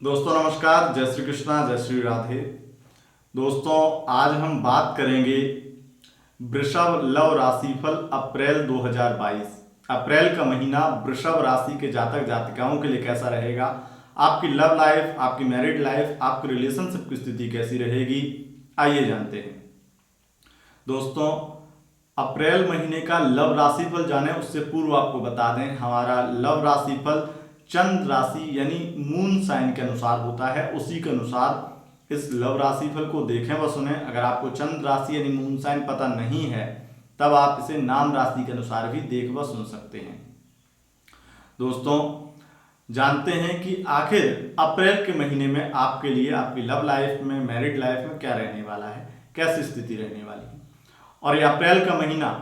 दोस्तों नमस्कार, जय श्री कृष्णा, जय श्री राधे। दोस्तों आज हम बात करेंगे वृषभ लव राशिफल अप्रैल 2022। अप्रैल का महीना वृषभ राशि के जातक जातिकाओं के लिए कैसा रहेगा, आपकी लव लाइफ, आपकी मैरिड लाइफ, आपकी रिलेशनशिप की स्थिति कैसी रहेगी, आइए जानते हैं। दोस्तों अप्रैल महीने का लव राशिफल जाने उससे पूर्व आपको बता दें, हमारा लव राशिफल चंद्र राशि यानी मून साइन के अनुसार होता है। उसी के अनुसार इस लव राशिफल को देखें व सुने। अगर आपको चंद्र राशि यानी मून साइन पता नहीं है तब आप इसे नाम राशि के अनुसार भी देख व सुन सकते हैं। दोस्तों जानते हैं कि आखिर अप्रैल के महीने में आपके लिए आपकी लव लाइफ में, मैरिड लाइफ में क्या रहने वाला है, कैसी स्थिति रहने वाली है। और ये अप्रैल का महीना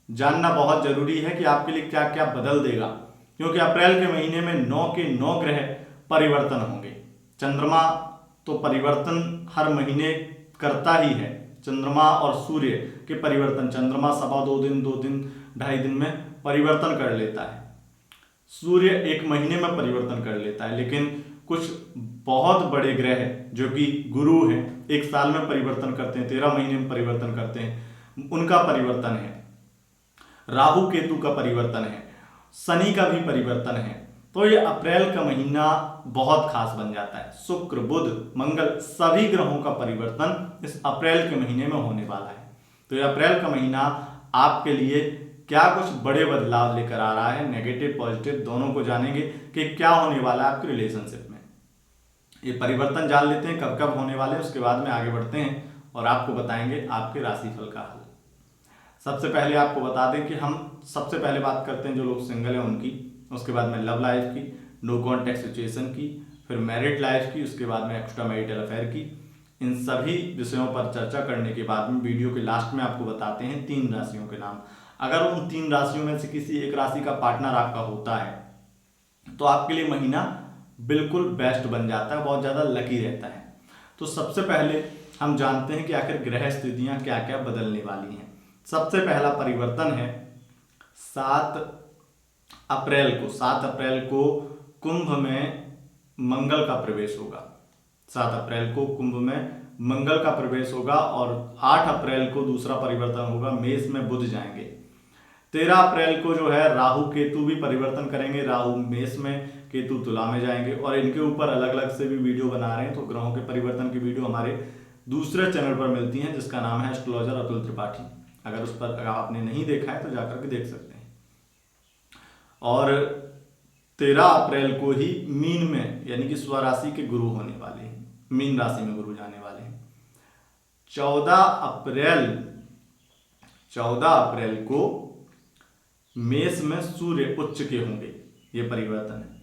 जानना बहुत जरूरी है कि आपके लिए क्या क्या बदल देगा, क्योंकि अप्रैल के महीने में 9 के 9 ग्रह परिवर्तन होंगे। चंद्रमा तो परिवर्तन हर महीने करता ही है। चंद्रमा और सूर्य के परिवर्तन, चंद्रमा सवा 2 दिन, 2 दिन, 2.5 दिन में परिवर्तन कर लेता है। सूर्य 1 महीने में परिवर्तन कर लेता है। लेकिन कुछ बहुत बड़े ग्रह जो कि गुरु हैं 1 साल में परिवर्तन करते हैं, 13 महीने में परिवर्तन करते हैं, उनका परिवर्तन है। राहु केतु का परिवर्तन है, शनि का भी परिवर्तन है। तो ये अप्रैल का महीना बहुत खास बन जाता है। शुक्र, बुध, मंगल सभी ग्रहों का परिवर्तन इस अप्रैल के महीने में होने वाला है। तो ये अप्रैल का महीना आपके लिए क्या कुछ बड़े बदलाव लेकर आ रहा है, नेगेटिव पॉजिटिव दोनों को जानेंगे कि क्या होने वाला है आपकी रिलेशनशिप में। ये परिवर्तन जान लेते हैं कब कब होने वाले, उसके बाद में आगे बढ़ते हैं और आपको बताएंगे आपके राशिफल का हल। सबसे पहले आपको बता दें कि हम सबसे पहले बात करते हैं जो लोग सिंगल हैं उनकी, उसके बाद में लव लाइफ की, नो कॉन्टैक्ट सिचुएशन की, फिर मैरिड लाइफ की, उसके बाद में एक्स्ट्रा मैरिटल अफेयर की। इन सभी विषयों पर चर्चा करने के बाद में वीडियो के लास्ट में आपको बताते हैं 3 राशियों के नाम। अगर उन 3 राशियों में से किसी एक राशि का पार्टनर आपका होता है तो आपके लिए महीना बिल्कुल बेस्ट बन जाता है, बहुत ज़्यादा लकी रहता है। तो सबसे पहले हम जानते हैं कि आखिर ग्रह स्थितियाँ क्या क्या बदलने वाली हैं। सबसे पहला परिवर्तन है 7 अप्रैल को कुंभ में मंगल का प्रवेश होगा। 7 अप्रैल को कुंभ में मंगल का प्रवेश होगा और 8 अप्रैल को दूसरा परिवर्तन होगा, मेष में बुध जाएंगे। 13 अप्रैल को जो है राहु केतु भी परिवर्तन करेंगे, राहु मेष में, केतु तुला में जाएंगे। और इनके ऊपर अलग अलग से भी वीडियो बना रहे हैं, तो ग्रहों के परिवर्तन की वीडियो हमारे दूसरे चैनल पर मिलती हैं जिसका नाम है एस्ट्रोलॉजर अतुल त्रिपाठी। अगर उस पर अगर आपने नहीं देखा है तो जाकर के देख सकते हैं। और 13 अप्रैल को ही मीन में यानी कि स्वराशि के गुरु होने वाले हैं, मीन राशि में गुरु जाने वाले हैं। 14 अप्रैल को मेष में सूर्य उच्च के होंगे, ये परिवर्तन है।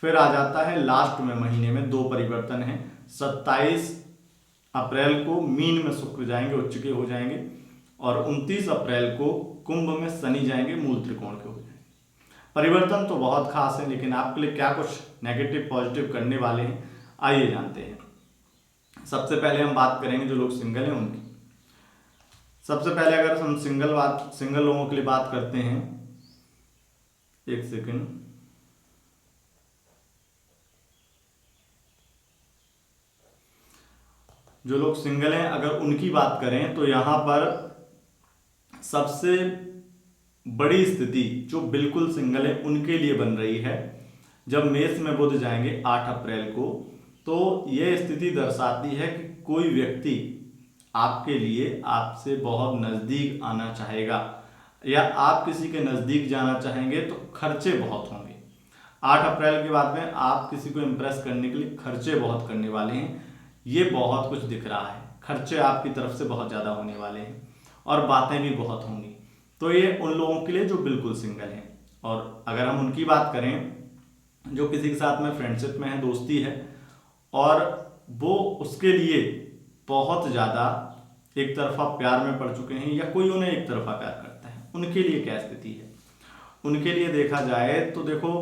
फिर आ जाता है लास्ट में महीने में 2 परिवर्तन हैं। 27 अप्रैल को मीन में शुक्र जाएंगे, उच्च के हो जाएंगे। और 29 अप्रैल को कुंभ में शनि जाएंगे, मूल त्रिकोण के हो जाएंगे। परिवर्तन तो बहुत खास है, लेकिन आपके लिए क्या कुछ नेगेटिव पॉजिटिव करने वाले हैं आइए जानते हैं। सबसे पहले हम बात करेंगे जो लोग सिंगल हैं उनकी। सबसे पहले अगर हम सिंगल लोगों के लिए बात करते हैं, एक सेकंड, जो लोग सिंगल हैं अगर उनकी बात करें तो यहां पर सबसे बड़ी स्थिति जो बिल्कुल सिंगल है उनके लिए बन रही है। जब मेष में बुध जाएंगे 8 अप्रैल को, तो यह स्थिति दर्शाती है कि कोई व्यक्ति आपके लिए आपसे बहुत नज़दीक आना चाहेगा या आप किसी के नज़दीक जाना चाहेंगे, तो खर्चे बहुत होंगे। 8 अप्रैल के बाद में आप किसी को इम्प्रेस करने के लिए खर्चे बहुत करने वाले हैं, ये बहुत कुछ दिख रहा है। खर्चे आपकी तरफ से बहुत ज़्यादा होने वाले हैं और बातें भी बहुत होंगी। तो ये उन लोगों के लिए जो बिल्कुल सिंगल हैं। और अगर हम उनकी बात करें जो किसी के साथ में फ्रेंडशिप में है, दोस्ती है, और वो उसके लिए बहुत ज़्यादा एक तरफा प्यार में पड़ चुके हैं या कोई उन्हें एक तरफा प्यार करता है, उनके लिए क्या स्थिति है। उनके लिए देखा जाए तो देखो,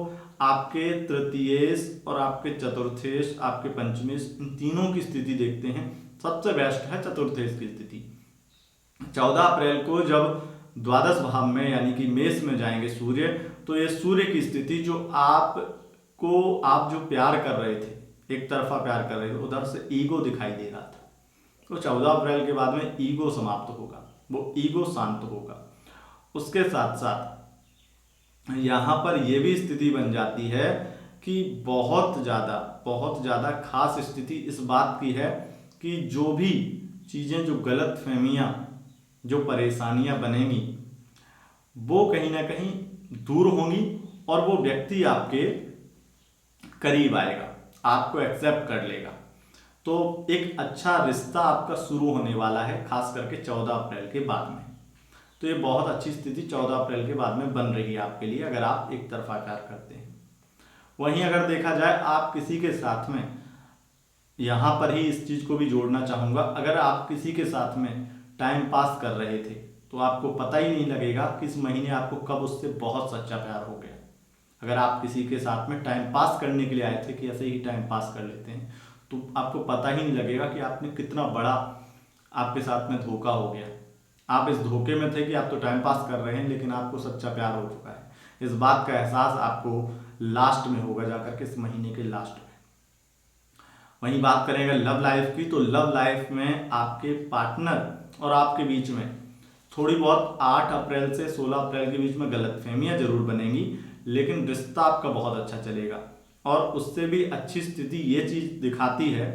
आपके तृतीयेश और आपके चतुर्थेश, आपके पंचमेश, इन तीनों की स्थिति देखते हैं। सबसे बेस्ट है चतुर्थेश की स्थिति। 14 अप्रैल को जब द्वादश भाव में यानी कि मेष में जाएंगे सूर्य, तो ये सूर्य की स्थिति जो आप जो प्यार कर रहे थे एक तरफा प्यार कर रहे थे, उधर से ईगो दिखाई दे रहा था। तो 14 अप्रैल के बाद में ईगो समाप्त होगा, वो ईगो शांत होगा। उसके साथ साथ यहाँ पर ये भी स्थिति बन जाती है कि बहुत ज़्यादा खास स्थिति इस बात की है कि जो भी चीज़ें, जो गलत फहमियाँ, जो परेशानियाँ बनेंगी वो कहीं ना कहीं दूर होंगी और वो व्यक्ति आपके करीब आएगा, आपको एक्सेप्ट कर लेगा। तो एक अच्छा रिश्ता आपका शुरू होने वाला है, खास करके 14 अप्रैल के बाद में। तो ये बहुत अच्छी स्थिति 14 अप्रैल के बाद में बन रही है आपके लिए, अगर आप एक तरफा प्यार करते हैं। वहीं अगर देखा जाए आप किसी के साथ में, यहाँ पर ही इस चीज़ को भी जोड़ना चाहूँगा, अगर आप किसी के साथ में टाइम पास कर रहे थे तो आपको पता ही नहीं लगेगा कि इस महीने आपको कब उससे बहुत सच्चा प्यार हो गया। अगर आप किसी के साथ में टाइम पास करने के लिए आए थे कि ऐसे ही टाइम पास कर लेते हैं, तो आपको पता ही नहीं लगेगा कि आपने कितना बड़ा आपके साथ में धोखा हो गया। आप इस धोखे में थे कि आप तो टाइम पास कर रहे हैं, लेकिन आपको सच्चा प्यार हो चुका है। इस बात का एहसास आपको लास्ट में होगा, जाकर के इस महीने के लास्ट में। वहीं बात करेंगे लव लाइफ की, तो लव लाइफ में आपके पार्टनर और आपके बीच में थोड़ी बहुत 8 अप्रैल से 16 अप्रैल के बीच में गलतफहमियां जरूर बनेंगी, लेकिन रिश्ता आपका बहुत अच्छा चलेगा। और उससे भी अच्छी स्थिति ये चीज दिखाती है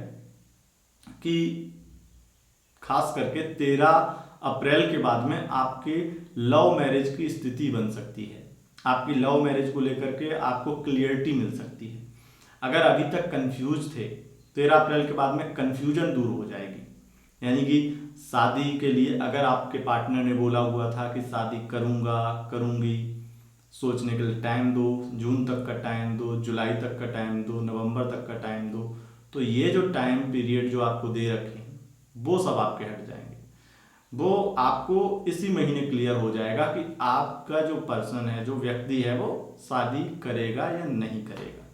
कि खास करके 13 अप्रैल के बाद में आपके लव मैरिज की स्थिति बन सकती है। आपकी लव मैरिज को लेकर के आपको क्लियरिटी मिल सकती है। अगर अभी तक कंफ्यूज थे, 13 अप्रैल के बाद में कंफ्यूजन दूर हो जाएगी। यानी कि शादी के लिए अगर आपके पार्टनर ने बोला हुआ था कि शादी करूँगा करूँगी, सोचने के लिए टाइम दो, जून तक का टाइम दो, जुलाई तक का टाइम दो, नवंबर तक का टाइम दो, तो ये जो टाइम पीरियड जो आपको दे रखे हैं वो सब आपके हट जाएंगे। वो आपको इसी महीने क्लियर हो जाएगा कि आपका जो पर्सन है, जो व्यक्ति है, वो शादी करेगा या नहीं करेगा।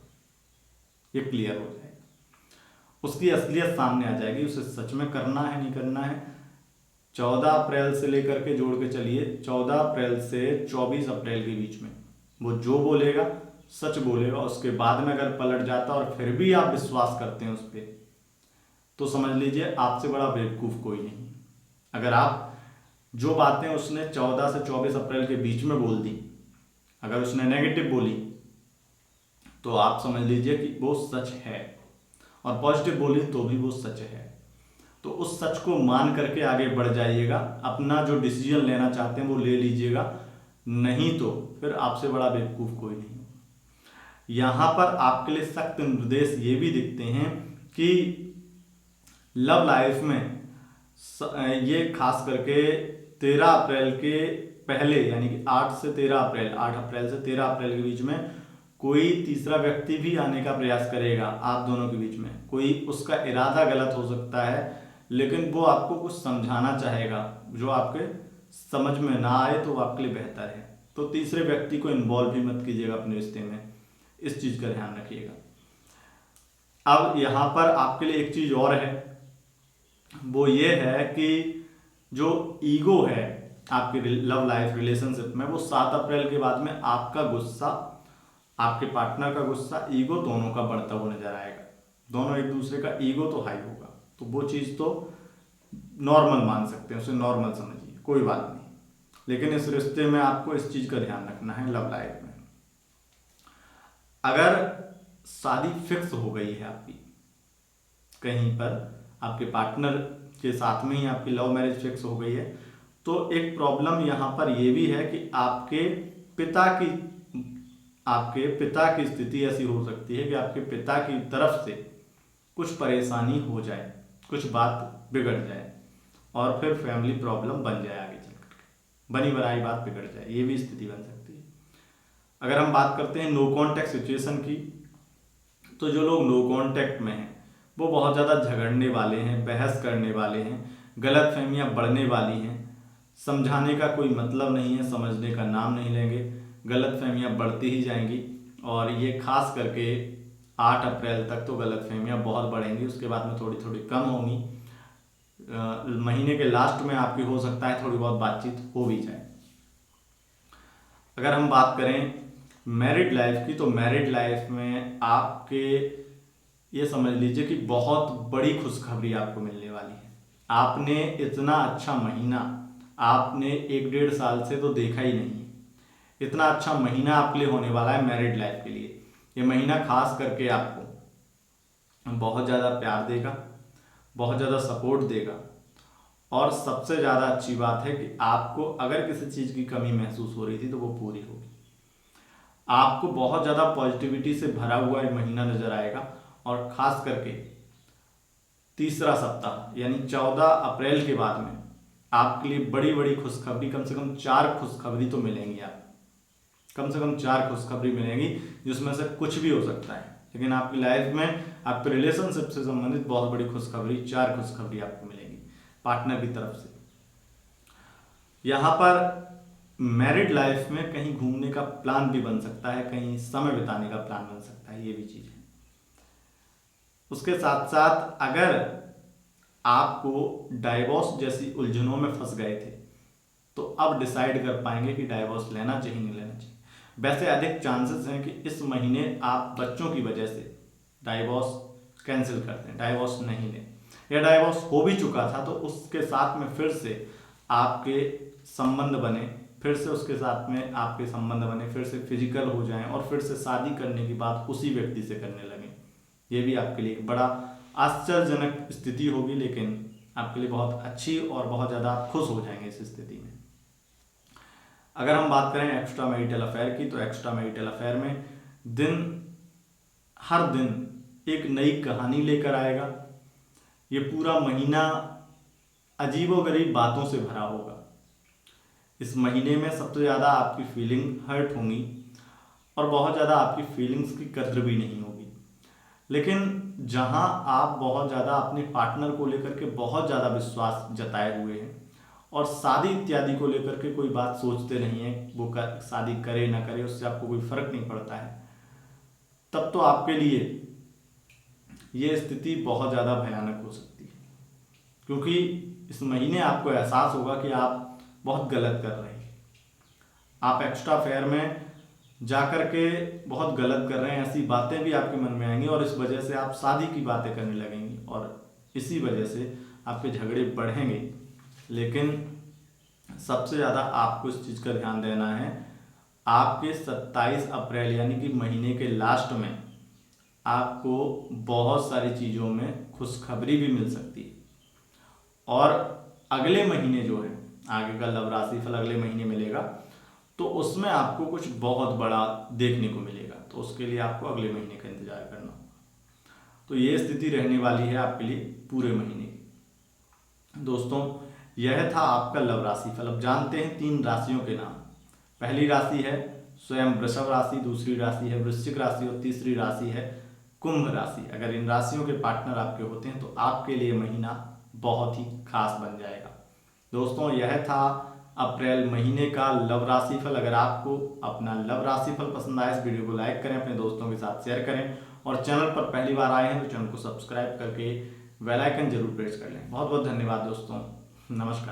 ये क्लियर हो जाएगा, उसकी असलियत सामने आ जाएगी, उसे सच में करना है नहीं करना है। 14 अप्रैल से लेकर के जोड़ के चलिए, 14 अप्रैल से 24 अप्रैल के बीच में वो जो बोलेगा सच बोलेगा। उसके बाद में अगर पलट जाता और फिर भी आप विश्वास करते हैं उस पर, तो समझ लीजिए आपसे बड़ा बेवकूफ़ कोई नहीं। अगर आप जो बातें उसने 14 से 24 अप्रैल के बीच में बोल दी, अगर उसने नेगेटिव बोली, तो आप समझ लीजिए कि वो सच है, और पॉजिटिव बोली तो भी वो सच है। तो उस सच को मान करके आगे बढ़ जाइएगा। अपना जो डिसीजन लेना चाहते हैं वो ले लीजिएगा, नहीं तो फिर आपसे बड़ा बेवकूफ़ कोई नहीं। यहाँ पर आपके लिए सख्त निर्देश ये भी दिखते हैं कि लव लाइफ में ये खास करके 13 अप्रैल के पहले, यानी कि 8 से 13 अप्रैल, 8 अप्रैल से 13 अप्रैल के बीच में कोई तीसरा व्यक्ति भी आने का प्रयास करेगा आप दोनों के बीच में। कोई उसका इरादा गलत हो सकता है, लेकिन वो आपको कुछ समझाना चाहेगा जो आपके समझ में ना आए तो आपके लिए बेहतर है। तो तीसरे व्यक्ति को इन्वॉल्व भी मत कीजिएगा अपने रिश्ते में, इस चीज़ का ध्यान रखिएगा। अब यहाँ पर आपके लिए एक चीज़ और है, वो ये है कि जो ईगो है आपके लव लाइफ रिलेशनशिप में, वो 7 अप्रैल के बाद में आपका गुस्सा, आपके पार्टनर का गुस्सा, ईगो दोनों का बढ़ता हुआ नजर आएगा। दोनों एक दूसरे का ईगो तो हाई होगा, तो वो चीज़ तो नॉर्मल मान सकते हैं, उसे नॉर्मल समझिए, कोई बात नहीं। लेकिन इस रिश्ते में आपको इस चीज़ का ध्यान रखना है। लव लाइफ में अगर शादी फिक्स हो गई है आपकी, कहीं पर आपके पार्टनर के साथ में ही आपकी लव मैरिज फिक्स हो गई है, तो एक प्रॉब्लम यहाँ पर यह भी है कि आपके पिता की स्थिति ऐसी हो सकती है कि आपके पिता की तरफ से कुछ परेशानी हो जाए, कुछ बात बिगड़ जाए और फिर फैमिली प्रॉब्लम बन जाए, आगे चल करके बनी बनाई बात बिगड़ जाए, ये भी स्थिति बन सकती है। अगर हम बात करते हैं नो कॉन्टैक्ट सिचुएशन की, तो जो लोग नो कॉन्टैक्ट में हैं वो बहुत ज़्यादा झगड़ने वाले हैं, बहस करने वाले हैं, गलत फहमियाँ बढ़ने वाली हैं, समझाने का कोई मतलब नहीं है, समझने का नाम नहीं लेंगे, गलत फहमियाँ बढ़ती ही जाएंगी। और ये खास करके 8 अप्रैल तक तो गलत फहमियाँ बहुत बढ़ेंगी, उसके बाद में थोड़ी थोड़ी कम होंगी। महीने के लास्ट में आपकी हो सकता है थोड़ी बहुत बातचीत हो भी जाए। अगर हम बात करें मैरिड लाइफ की, तो मैरिड लाइफ में आपके ये समझ लीजिए कि बहुत बड़ी खुशखबरी आपको मिलने वाली है। आपने इतना अच्छा महीना आपने 1-1.5 साल से तो देखा ही नहीं है। इतना अच्छा महीना आपके लिए होने वाला है मैरिड लाइफ के लिए। ये महीना खास करके आपको बहुत ज़्यादा प्यार देगा, बहुत ज़्यादा सपोर्ट देगा, और सबसे ज़्यादा अच्छी बात है कि आपको अगर किसी चीज़ की कमी महसूस हो रही थी तो वो पूरी होगी। आपको बहुत ज़्यादा पॉजिटिविटी से भरा हुआ एक महीना नजर आएगा। और ख़ास करके तीसरा सप्ताह यानी 14 अप्रैल के बाद में आपके लिए बड़ी बड़ी खुशखबरी, कम से कम 4 खुशखबरी तो मिलेंगी। आप कम से कम 4 खुशखबरी मिलेंगी, जिसमें से कुछ भी हो सकता है, लेकिन आपकी लाइफ में आपके रिलेशनशिप से संबंधित बहुत बड़ी खुशखबरी, 4 खुशखबरी आपको मिलेंगी पार्टनर की तरफ से। यहाँ पर मैरिड लाइफ में कहीं घूमने का प्लान भी बन सकता है, कहीं समय बिताने का प्लान बन सकता है, ये भी चीज़ है। उसके साथ साथ अगर आपको डाइवोर्स जैसी उलझनों में फंस गए थे तो अब डिसाइड कर पाएंगे कि डाइवोर्स लेना चाहिए नहीं लेना चाहिए। वैसे अधिक चांसेस हैं कि इस महीने आप बच्चों की वजह से डाइवोर्स कैंसिल कर दें, डाइवोर्स नहीं लें, या डाइवोर्स हो भी चुका था तो उसके साथ में फिर से आपके संबंध बने, फिर से उसके साथ में आपके संबंध बने, फिर से फिजिकल हो जाएं और फिर से शादी करने की बात उसी व्यक्ति से करने लगें। ये भी आपके लिए एक बड़ा आश्चर्यजनक स्थिति होगी, लेकिन आपके लिए बहुत अच्छी और बहुत ज़्यादा खुश हो जाएंगे इस स्थिति में। अगर हम बात करें एक्स्ट्रा मैरिटल अफेयर की, तो एक्स्ट्रा मैरिटल अफेयर में हर दिन एक नई कहानी लेकर आएगा। ये पूरा महीना अजीबोगरीब बातों से भरा होगा। इस महीने में सबसे ज़्यादा आपकी फीलिंग हर्ट होंगी और बहुत ज़्यादा आपकी फीलिंग्स की कद्र भी नहीं होगी। लेकिन जहां आप बहुत ज़्यादा अपने पार्टनर को लेकर के बहुत ज़्यादा विश्वास जताए हुए हैं और शादी इत्यादि को लेकर के कोई बात सोचते नहीं हैं, वो शादी करे ना करे उससे आपको कोई फर्क नहीं पड़ता है, तब तो आपके लिए ये स्थिति बहुत ज़्यादा भयानक हो सकती है। क्योंकि इस महीने आपको एहसास होगा कि आप बहुत गलत कर रहे हैं, आप एक्स्ट्रा अफेयर में जाकर के बहुत गलत कर रहे हैं, ऐसी बातें भी आपके मन में आएंगी और इस वजह से आप शादी की बातें करने लगेंगी और इसी वजह से आपके झगड़े बढ़ेंगे। लेकिन सबसे ज़्यादा आपको इस चीज़ का ध्यान देना है, आपके 27 अप्रैल यानी कि महीने के लास्ट में आपको बहुत सारी चीज़ों में खुशखबरी भी मिल सकती है। और अगले महीने जो है, आगे का लव राशिफल अगले महीने मिलेगा, तो उसमें आपको कुछ बहुत बड़ा देखने को मिलेगा। तो उसके लिए आपको अगले महीने का इंतजार करना होगा। तो ये स्थिति रहने वाली है आपके लिए पूरे महीने की। दोस्तों, यह था आपका लव राशिफल। अब जानते हैं 3 राशियों के नाम। पहली राशि है स्वयं वृषभ राशि, दूसरी राशि है वृश्चिक राशि और तीसरी राशि है कुंभ राशि। अगर इन राशियों के पार्टनर आपके होते हैं तो आपके लिए महीना बहुत ही खास बन जाएगा। दोस्तों, यह था अप्रैल महीने का लव राशिफल। अगर आपको अपना लव राशिफल पसंद आए, इस वीडियो को लाइक करें, अपने दोस्तों के साथ शेयर करें और चैनल पर पहली बार आए हैं तो चैनल को सब्सक्राइब करके बेल आइकन जरूर प्रेस कर लें। बहुत बहुत धन्यवाद दोस्तों, नमस्कार।